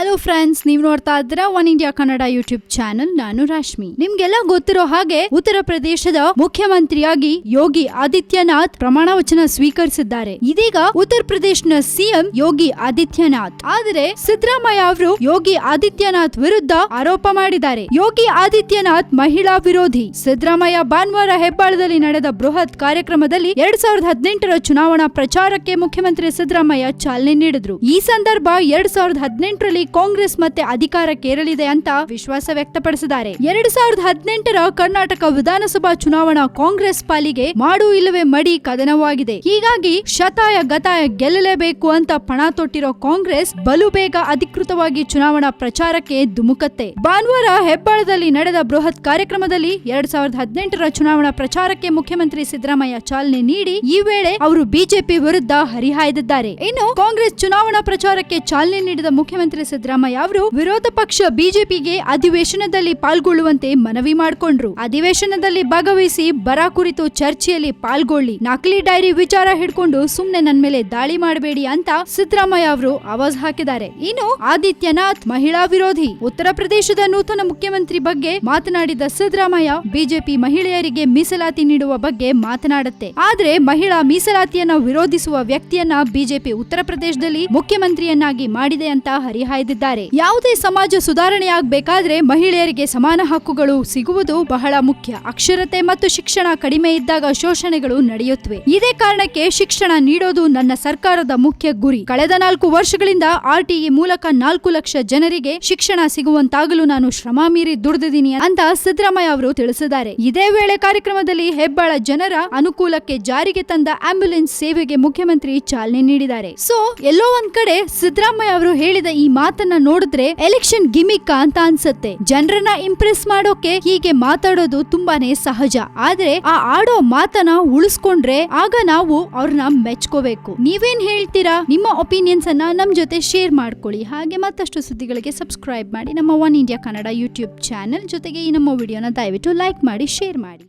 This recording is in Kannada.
ಹಲೋ ಫ್ರೆಂಡ್ಸ್, ನೀವು ನೋಡ್ತಾ ಇದ್ದೀರಾ one India Kannada YouTube channel. ನಾನು ರಾಶ್ಮಿ. ನಿಮ್ಗೆಲ್ಲ ಗೊತ್ತಿರೋ ಹಾಗೆ ಉತ್ತರ ಪ್ರದೇಶದ ಮುಖ್ಯಮಂತ್ರಿಯಾಗಿ ಯೋಗಿ ಆದಿತ್ಯನಾಥ್ ಪ್ರಮಾಣ ವಚನ ಸ್ವೀಕರಿಸಿದ್ದಾರೆ. ಇದೀಗ ಉತ್ತರ ಪ್ರದೇಶನ ಸಿಎಂ ಯೋಗಿ ಆದಿತ್ಯನಾಥ್. ಆದರೆ ಸಿದ್ದರಾಮಯ್ಯ ಅವರು ಯೋಗಿ ಆದಿತ್ಯನಾಥ್ ವಿರುದ್ಧ ಆರೋಪ ಮಾಡಿದ್ದಾರೆ. ಯೋಗಿ ಆದಿತ್ಯನಾಥ್ ಮಹಿಳಾ ವಿರೋಧಿ. ಸಿದ್ದರಾಮಯ್ಯ ಭಾನುವಾರ ಹೆಬ್ಬಾಳದಲ್ಲಿ ನಡೆದ ಬೃಹತ್ ಕಾರ್ಯಕ್ರಮದಲ್ಲಿ 2018ರ ಚುನಾವಣಾ ಪ್ರಚಾರಕ್ಕೆ ಮುಖ್ಯಮಂತ್ರಿ ಸಿದ್ದರಾಮಯ್ಯ ಚಾಲನೆ ನೀಡಿದ್ರು. ಈ ಸಂದರ್ಭ 2018ರಲ್ಲಿ ಕಾಂಗ್ರೆಸ್ ಮತ್ತೆ ಅಧಿಕಾರಕ್ಕೇರಲಿದೆ ಅಂತ ವಿಶ್ವಾಸ ವ್ಯಕ್ತಪಡಿಸಿದ್ದಾರೆ. 2018ರ ಕರ್ನಾಟಕ ವಿಧಾನಸಭಾ ಚುನಾವಣಾ ಕಾಂಗ್ರೆಸ್ ಪಾಲಿಗೆ ಮಾಡು ಇಲ್ಲವೇ ಮಡಿ ಕದನವಾಗಿದೆ. ಹೀಗಾಗಿ ಶತಾಯ ಗತಾಯ ಗೆಲ್ಲಲೇಬೇಕು ಅಂತ ಪಣ ತೊಟ್ಟಿರೋ ಕಾಂಗ್ರೆಸ್ ಬಲು ಬೇಗ ಅಧಿಕೃತವಾಗಿ ಚುನಾವಣಾ ಪ್ರಚಾರಕ್ಕೆ ಧುಮುಕತ್ತೆ. ಭಾನುವಾರ ಹೆಬ್ಬಾಳದಲ್ಲಿ ನಡೆದ ಬೃಹತ್ ಕಾರ್ಯಕ್ರಮದಲ್ಲಿ 2018ರ ಚುನಾವಣಾ ಪ್ರಚಾರಕ್ಕೆ ಮುಖ್ಯಮಂತ್ರಿ ಸಿದ್ದರಾಮಯ್ಯ ಚಾಲನೆ ನೀಡಿ ಈ ವೇಳೆ ಅವರು ಬಿಜೆಪಿ ವಿರುದ್ಧ ಹರಿಹಾಯ್ದಿದ್ದಾರೆ. ಇನ್ನು ಕಾಂಗ್ರೆಸ್ ಚುನಾವಣಾ ಪ್ರಚಾರಕ್ಕೆ ಚಾಲನೆ ನೀಡಿದ ಮುಖ್ಯಮಂತ್ರಿ ಸಿದ್ದರಾಮಯ್ಯ ಅವರು ವಿರೋಧ ಪಕ್ಷ ಬಿಜೆಪಿಗೆ ಅಧಿವೇಶನದಲ್ಲಿ ಪಾಲ್ಗೊಳ್ಳುವಂತೆ ಮನವಿ ಮಾಡಿಕೊಂಡ್ರು. ಅಧಿವೇಶನದಲ್ಲಿ ಭಾಗವಹಿಸಿ ಬರ ಕುರಿತು ಚರ್ಚೆಯಲ್ಲಿ ಪಾಲ್ಗೊಳ್ಳಿ, ನಕಲಿ ಡೈರಿ ವಿಚಾರ ಹಿಡ್ಕೊಂಡು ಸುಮ್ನೆ ನನ್ ಮೇಲೆ ದಾಳಿ ಮಾಡಬೇಡಿ ಅಂತ ಸಿದ್ದರಾಮಯ್ಯ ಅವರು ಆವಾಜ್ ಹಾಕಿದ್ದಾರೆ. ಇನ್ನು ಆದಿತ್ಯನಾಥ್ ಮಹಿಳಾ ವಿರೋಧಿ. ಉತ್ತರ ಪ್ರದೇಶದ ನೂತನ ಮುಖ್ಯಮಂತ್ರಿ ಬಗ್ಗೆ ಮಾತನಾಡಿದ ಸಿದ್ದರಾಮಯ್ಯ ಬಿಜೆಪಿ ಮಹಿಳೆಯರಿಗೆ ಮೀಸಲಾತಿ ನೀಡುವ ಬಗ್ಗೆ ಮಾತನಾಡುತ್ತೆ. ಆದ್ರೆ ಮಹಿಳಾ ಮೀಸಲಾತಿಯನ್ನ ವಿರೋಧಿಸುವ ವ್ಯಕ್ತಿಯನ್ನ ಬಿಜೆಪಿ ಉತ್ತರ ಪ್ರದೇಶದಲ್ಲಿ ಮುಖ್ಯಮಂತ್ರಿಯನ್ನಾಗಿ ಮಾಡಿದೆ ಅಂತ ಹರಿಹಾಯ್ದಿದ್ದಾರೆ. ಯಾವುದೇ ಸಮಾಜ ಸುಧಾರಣೆಯಾಗಬೇಕಾದ್ರೆ ಮಹಿಳೆಯರಿಗೆ ಸಮಾನ ಹಕ್ಕುಗಳು ಸಿಗುವುದು ಬಹಳ ಮುಖ್ಯ. ಅಕ್ಷರತೆ ಮತ್ತು ಶಿಕ್ಷಣ ಕಡಿಮೆ ಇದ್ದಾಗ ಶೋಷಣೆಗಳು ನಡೆಯುತ್ತವೆ. ಇದೇ ಕಾರಣಕ್ಕೆ ಶಿಕ್ಷಣ ನೀಡೋದು ನನ್ನ ಸರ್ಕಾರದ ಮುಖ್ಯ ಗುರಿ. ಕಳೆದ 4 ವರ್ಷಗಳಿಂದ ಆರ್ಟಿಇ ಮೂಲಕ 4 ಲಕ್ಷ ಜನರಿಗೆ ಶಿಕ್ಷಣ ಸಿಗುವಂತಾಗಲು ನಾನು ಶ್ರಮ ಮೀರಿ ದುಡಿದಿದ್ದೀನಿ ಅಂತ ಸಿದ್ದರಾಮಯ್ಯ ಅವರು ತಿಳಿಸಿದ್ದಾರೆ. ಇದೇ ವೇಳೆ ಕಾರ್ಯಕ್ರಮದಲ್ಲಿ ಹೆಬ್ಬಾಳ ಜನರ ಅನುಕೂಲಕ್ಕೆ ಜಾರಿಗೆ ತಂದ ಆಂಬ್ಯುಲೆನ್ಸ್ ಸೇವೆಗೆ ಮುಖ್ಯಮಂತ್ರಿ ಚಾಲನೆ ನೀಡಿದ್ದಾರೆ. ಸೊ ಎಲ್ಲೋ ಒಂದ್ ಕಡೆ ಸಿದ್ದರಾಮಯ್ಯ ಅವರು ಹೇಳಿದ ಈ ಮಾತನ್ನ ನೋಡಿದ್ರೆ ಎಲೆಕ್ಷನ್ ಗಿಮಿಕ್ ಅಂತ ಅನ್ಸುತ್ತೆ. ಜನರನ್ನ ಇಂಪ್ರೆಸ್ ಮಾಡೋಕೆ ಹೀಗೆ ಮಾತಾಡೋದು ತುಂಬಾನೇ ಸಹಜ. ಆದ್ರೆ ಆ ಆಡೋ ಮಾತನ್ನ ಉಳಿಸ್ಕೊಂಡ್ರೆ ಆಗ ನಾವು ಅವ್ರನ್ನ ಮೆಚ್ಕೋಬೇಕು. ನೀವೇನ್ ಹೇಳ್ತೀರಾ? ನಿಮ್ಮ ಒಪಿನಿಯನ್ಸ್ ಅನ್ನ ನಮ್ ಜೊತೆ ಶೇರ್ ಮಾಡ್ಕೊಳ್ಳಿ. ಹಾಗೆ ಮತ್ತಷ್ಟು ಸುದ್ದಿಗಳಿಗೆ ಸಬ್ಸ್ಕ್ರೈಬ್ ಮಾಡಿ ನಮ್ಮ one India Kannada YouTube channel. ಜೊತೆಗೆ ಈ ನಮ್ಮ ವಿಡಿಯೋನ ದಯವಿಟ್ಟು ಲೈಕ್ ಮಾಡಿ, ಶೇರ್ ಮಾಡಿ.